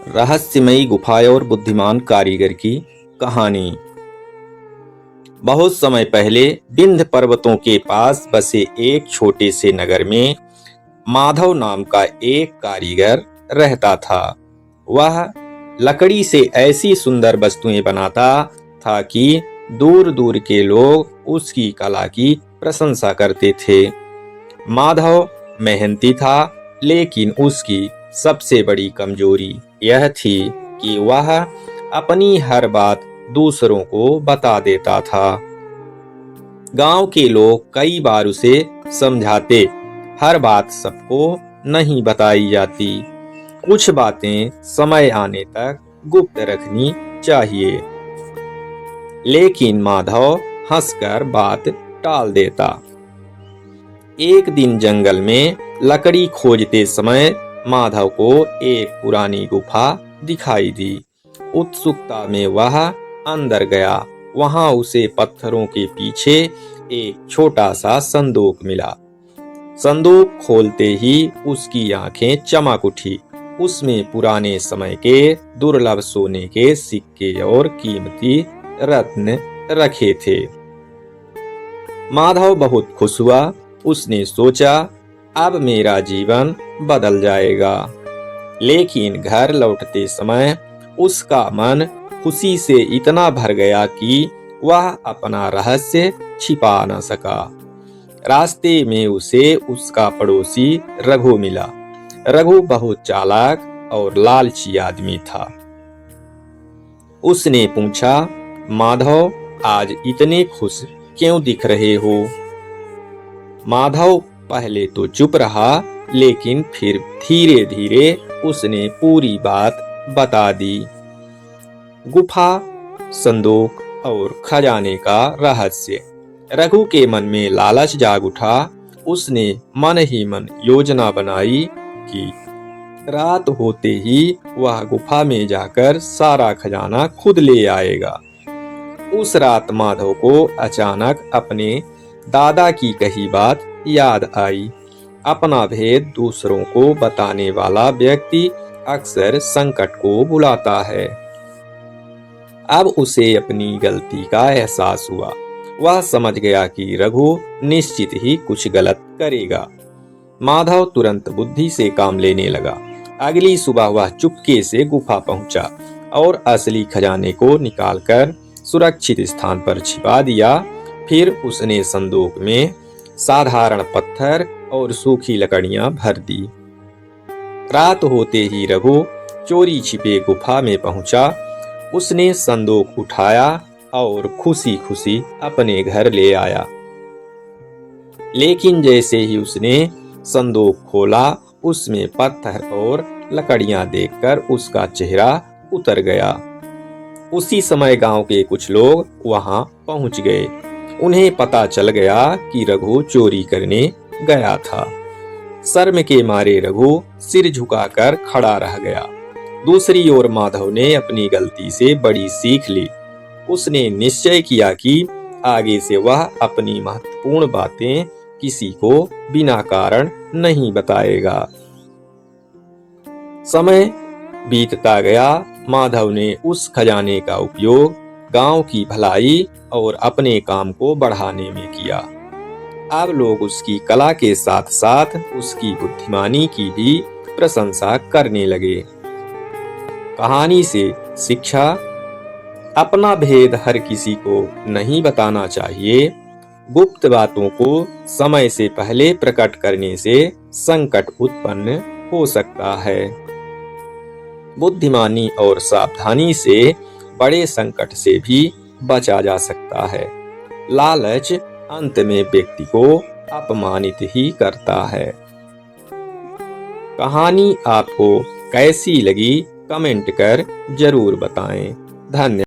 रहस्यमयी गुफा और बुद्धिमान कारीगर की कहानी। बहुत समय पहले विंध्य पर्वतों के पास बसे एक छोटे से नगर में माधव नाम का एक कारीगर रहता था। वह लकड़ी से ऐसी सुंदर वस्तुएं बनाता था कि दूर दूर के लोग उसकी कला की प्रशंसा करते थे। माधव मेहनती था, लेकिन उसकी सबसे बड़ी कमजोरी यह थी कि वह अपनी हर बात दूसरों को बता देता था। गांव के लोग कई बार उसे समझाते, हर बात सबको नहीं बताई जाती, कुछ बातें समय आने तक गुप्त रखनी चाहिए। लेकिन माधव हंसकर बात टाल देता। एक दिन जंगल में लकड़ी खोजते समय माधव को एक पुरानी गुफा दिखाई दी। उत्सुकता में वह अंदर गया। वहां उसे पत्थरों के पीछे एक छोटा सा संदूक मिला। संदूक खोलते ही उसकी आंखें चमक उठी। उसमें पुराने समय के दुर्लभ सोने के सिक्के और कीमती रत्न रखे थे। माधव बहुत खुश हुआ। उसने सोचा, अब मेरा जीवन बदल जाएगा। लेकिन घर लौटते समय उसका मन खुशी से इतना भर गया कि वह अपना रहस्य छिपा न सका। रास्ते में उसे उसका पड़ोसी रघु मिला। रघु बहुत चालाक और लालची आदमी था। उसने पूछा, माधव, आज इतने खुश क्यों दिख रहे हो? माधव पहले तो चुप रहा, लेकिन फिर धीरे धीरे उसने पूरी बात बता दी। गुफा, संदूक और खजाने का रहस्य। रघु के मन में लालच जाग उठा। उसने मन ही मन योजना बनाई कि रात होते ही वह गुफा में जाकर सारा खजाना खुद ले आएगा। उस रात माधव को अचानक अपने दादा की कही बात याद आई। अपना भेद दूसरों को बताने वाला व्यक्ति अक्सर संकट को बुलाता है। अब उसे अपनी गलती का एहसास हुआ। वह समझ गया कि रघु निश्चित ही कुछ गलत करेगा। माधव तुरंत बुद्धि से काम लेने लगा। अगली सुबह वह चुपके से गुफा पहुंचा और असली खजाने को निकालकर सुरक्षित स्थान पर छिपा दिया। फिर उसने संदूक में साधारण पत्थर और सूखी लकड़ियां भर दी। रात होते ही रघु चोरी छिपे गुफा में पहुंचा। उसने संदूक उठाया और खुशी खुशी अपने घर ले आया। लेकिन जैसे ही उसने संदूक खोला, उसमें पत्थर और लकड़ियां देखकर उसका चेहरा उतर गया। उसी समय गांव के कुछ लोग वहां पहुंच गए। उन्हें पता चल गया कि रघु चोरी करने गया था। शर्म के मारे रघु सिर झुकाकर खड़ा रह गया। दूसरी ओर माधव ने अपनी गलती से बड़ी सीख ली। उसने निश्चय किया कि आगे से वह अपनी महत्वपूर्ण बातें किसी को बिना कारण नहीं बताएगा। समय बीतता गया। माधव ने उस खजाने का उपयोग गांव की भलाई और अपने काम को बढ़ाने में किया। अब लोग उसकी कला के साथ साथ उसकी बुद्धिमानी की भी प्रशंसा करने लगे। कहानी से शिक्षा। अपना भेद हर किसी को नहीं बताना चाहिए। गुप्त बातों को समय से पहले प्रकट करने से संकट उत्पन्न हो सकता है। बुद्धिमानी और सावधानी से बड़े संकट से भी बचा जा सकता है। लालच अंत में व्यक्ति को अपमानित ही करता है। कहानी आपको कैसी लगी कमेंट कर जरूर बताएं। धन्यवाद।